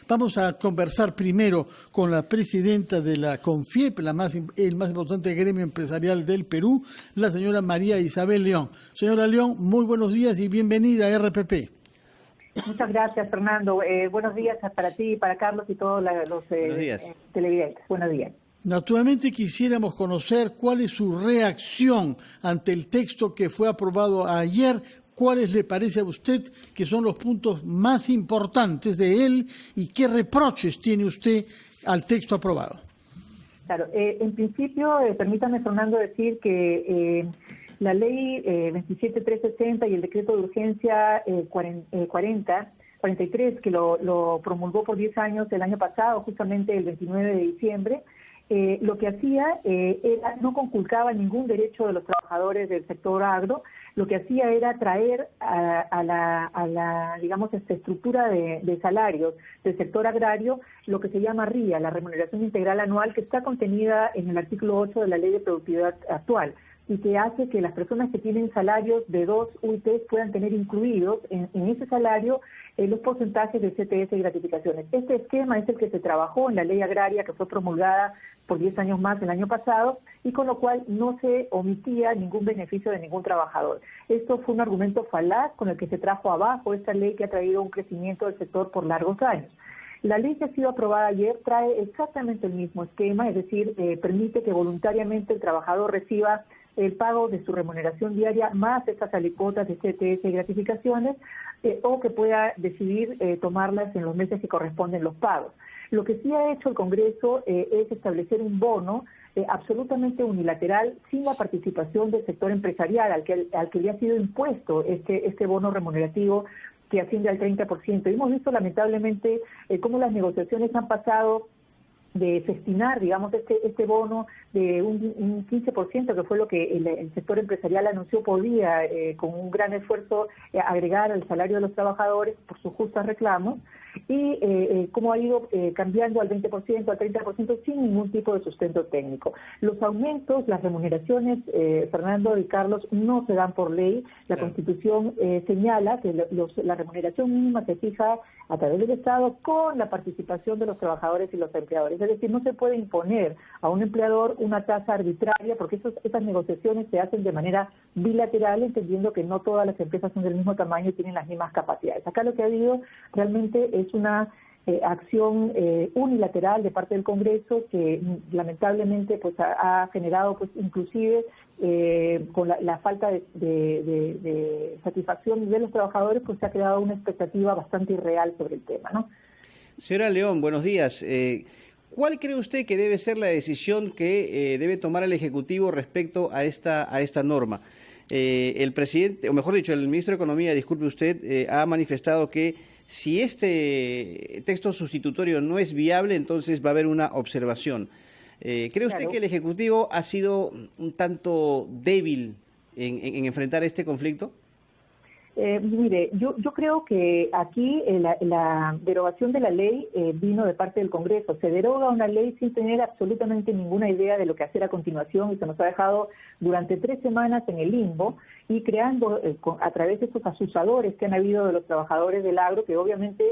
Vamos a conversar primero con la presidenta de la CONFIEP, el más importante gremio empresarial del Perú, la señora María Isabel León. Señora León, muy buenos días y bienvenida a RPP. Muchas gracias, Fernando. Buenos días para ti, para Carlos y todos los televidentes. Buenos días. Naturalmente quisiéramos conocer cuál es su reacción ante el texto que fue aprobado ayer. ¿Cuáles le parece a usted que son los puntos más importantes de él y qué reproches tiene usted al texto aprobado? Claro, en principio, permítame, Fernando, decir que la ley 27360 y el decreto de urgencia 43, que lo promulgó por 10 años el año pasado, justamente el 29 de diciembre, lo que hacía era no conculcaba ningún derecho de los trabajadores del sector agro. Lo que hacía era traer a la digamos, esta estructura de salarios del sector agrario, lo que se llama RIA, la remuneración integral anual, que está contenida en el artículo 8 de la Ley de Productividad actual, y que hace que las personas que tienen salarios de 2 UITs puedan tener incluidos en ese salario los porcentajes de CTS y gratificaciones. Este esquema es el que se trabajó en la ley agraria que fue promulgada por 10 años más el año pasado, y con lo cual no se omitía ningún beneficio de ningún trabajador. Esto fue un argumento falaz con el que se trajo abajo esta ley que ha traído un crecimiento del sector por largos años. La ley que ha sido aprobada ayer trae exactamente el mismo esquema, es decir, permite que voluntariamente el trabajador reciba el pago de su remuneración diaria más estas alícuotas de CTS y gratificaciones, o que pueda decidir tomarlas en los meses que corresponden los pagos. Lo que sí ha hecho el Congreso es establecer un bono absolutamente unilateral, sin la participación del sector empresarial, al que le ha sido impuesto este bono remunerativo que asciende al 30%. Hemos visto lamentablemente cómo las negociaciones han pasado de festinar, digamos, este bono de un 15%, que fue lo que el sector empresarial anunció podía, con un gran esfuerzo, agregar al salario de los trabajadores por sus justos reclamos, y cómo ha ido cambiando al 20%, al 30%, sin ningún tipo de sustento técnico. Los aumentos, las remuneraciones, Fernando y Carlos, no se dan por ley. La Constitución señala que la remuneración mínima se fija a través del Estado con la participación de los trabajadores y los empleadores. Es decir, no se puede imponer a un empleador una tasa arbitraria, porque esas negociaciones se hacen de manera bilateral, entendiendo que no todas las empresas son del mismo tamaño y tienen las mismas capacidades. Acá lo que ha habido realmente es una acción unilateral de parte del Congreso que lamentablemente pues ha generado pues inclusive con la falta de satisfacción de los trabajadores, pues se ha creado una expectativa bastante irreal sobre el tema, ¿no? Señora León, buenos días. ¿Cuál cree usted que debe ser la decisión que debe tomar el Ejecutivo respecto a esta norma? El presidente, o mejor dicho, el ministro de Economía, disculpe usted, ha manifestado que si este texto sustitutorio no es viable, entonces va a haber una observación. ¿Cree usted que el Ejecutivo ha sido un tanto débil en enfrentar este conflicto? Mire, yo creo que aquí la derogación de la ley vino de parte del Congreso. Se deroga una ley sin tener absolutamente ninguna idea de lo que hacer a continuación, y se nos ha dejado durante 3 semanas en el limbo, y creando a través de estos asusadores que han habido de los trabajadores del agro, que obviamente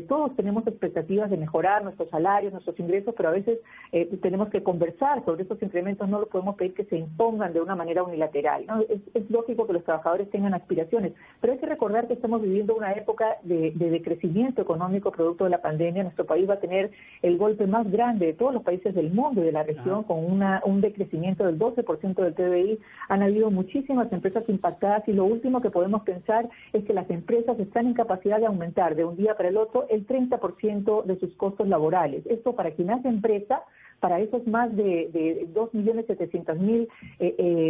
todos tenemos expectativas de mejorar nuestros salarios, nuestros ingresos, pero a veces tenemos que conversar sobre estos incrementos. No lo podemos pedir que se impongan de una manera unilateral, ¿no? Es lógico que los trabajadores tengan aspiraciones, pero hay que recordar que estamos viviendo una época de decrecimiento económico producto de la pandemia. Nuestro país va a tener el golpe más grande de todos los países del mundo y de la región, con un decrecimiento del 12% del PBI. Han habido muchísimas empresas impactadas, y lo último que podemos pensar es que las empresas están en capacidad de aumentar de un día para el otro el 30% de sus costos laborales. Esto para quien hace empresa, para esos más de 2.700.000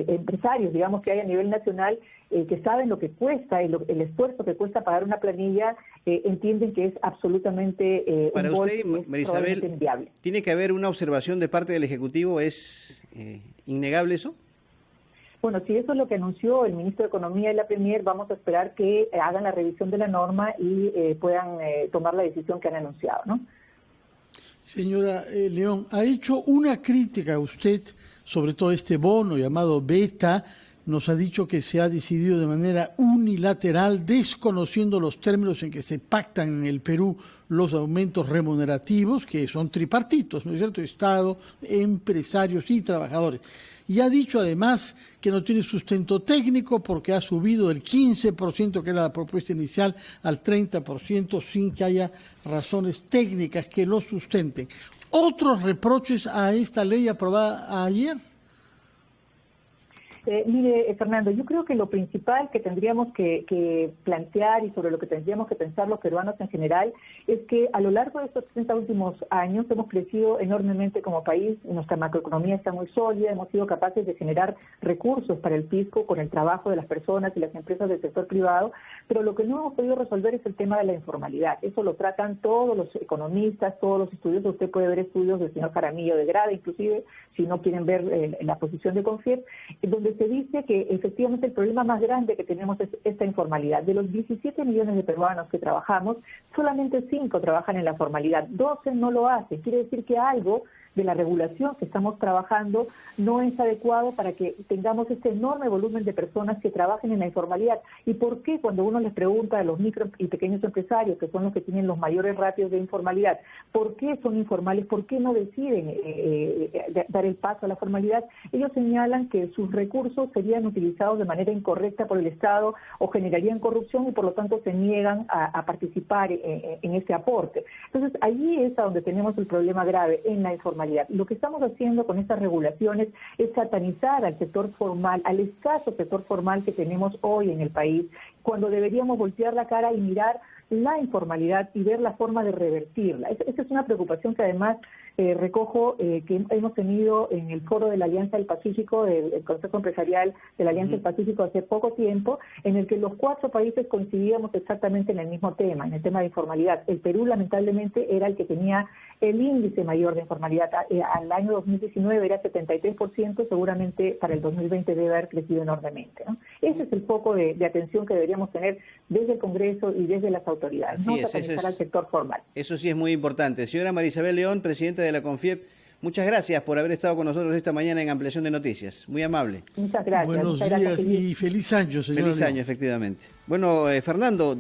empresarios, digamos, que hay a nivel nacional, que saben lo que cuesta, el esfuerzo que cuesta pagar una planilla, entienden que es absolutamente para usted, María Isabel, inviable. ¿Tiene que haber una observación de parte del Ejecutivo? ¿Es innegable eso? Bueno, si eso es lo que anunció el ministro de Economía y la Premier, vamos a esperar que hagan la revisión de la norma y puedan tomar la decisión que han anunciado, ¿no? Señora León, ha hecho una crítica a usted sobre todo este bono llamado Beta, nos ha dicho que se ha decidido de manera unilateral, desconociendo los términos en que se pactan en el Perú los aumentos remunerativos, que son tripartitos, ¿no es cierto? Estado, empresarios y trabajadores. Y ha dicho además que no tiene sustento técnico porque ha subido del 15%, que era la propuesta inicial, al 30% sin que haya razones técnicas que lo sustenten. ¿Otros reproches a esta ley aprobada ayer? Mire, Fernando, yo creo que lo principal que tendríamos que plantear y sobre lo que tendríamos que pensar los peruanos en general es que a lo largo de estos 30 últimos años hemos crecido enormemente como país, nuestra macroeconomía está muy sólida, hemos sido capaces de generar recursos para el fisco con el trabajo de las personas y las empresas del sector privado, pero lo que no hemos podido resolver es el tema de la informalidad. Eso lo tratan todos los economistas, todos los estudiosos. Usted puede ver estudios del señor Jaramillo de Grada, inclusive, si no quieren ver la posición de CONFIEP, donde se dice que efectivamente el problema más grande que tenemos es esta informalidad. De los 17 millones de peruanos que trabajamos, solamente 5 trabajan en la formalidad, 12 no lo hacen. Quiere decir que algo de la regulación que estamos trabajando no es adecuado para que tengamos este enorme volumen de personas que trabajen en la informalidad. ¿Y por qué cuando uno les pregunta a los micro y pequeños empresarios, que son los que tienen los mayores ratios de informalidad, por qué son informales, por qué no deciden dar el paso a la formalidad? Ellos señalan que sus recursos serían utilizados de manera incorrecta por el Estado o generarían corrupción y por lo tanto se niegan a participar en ese aporte. Entonces allí es a donde tenemos el problema grave, en la informalidad. Lo que estamos haciendo con estas regulaciones es satanizar al sector formal, al escaso sector formal que tenemos hoy en el país, cuando deberíamos voltear la cara y mirar la informalidad y ver la forma de revertirla. Esa es una preocupación que además recojo que hemos tenido en el foro de la Alianza del Pacífico, el Consejo Empresarial de la Alianza del Pacífico hace poco tiempo, en el que los 4 países coincidíamos exactamente en el mismo tema, en el tema de informalidad. El Perú lamentablemente era el que tenía el índice mayor de informalidad. Al año 2019 era 73%, seguramente para el 2020 debe haber crecido enormemente, ¿no? Ese es el foco de atención que deberíamos tener desde el Congreso y desde las autoridades, no satanizar al sector formal. Eso sí es muy importante. Señora María Isabel León, presidenta de la CONFIEP, muchas gracias por haber estado con nosotros esta mañana en Ampliación de Noticias. Muy amable. Muchas gracias. Buenos días y feliz año, señora Feliz León. año, efectivamente. Bueno, Fernando.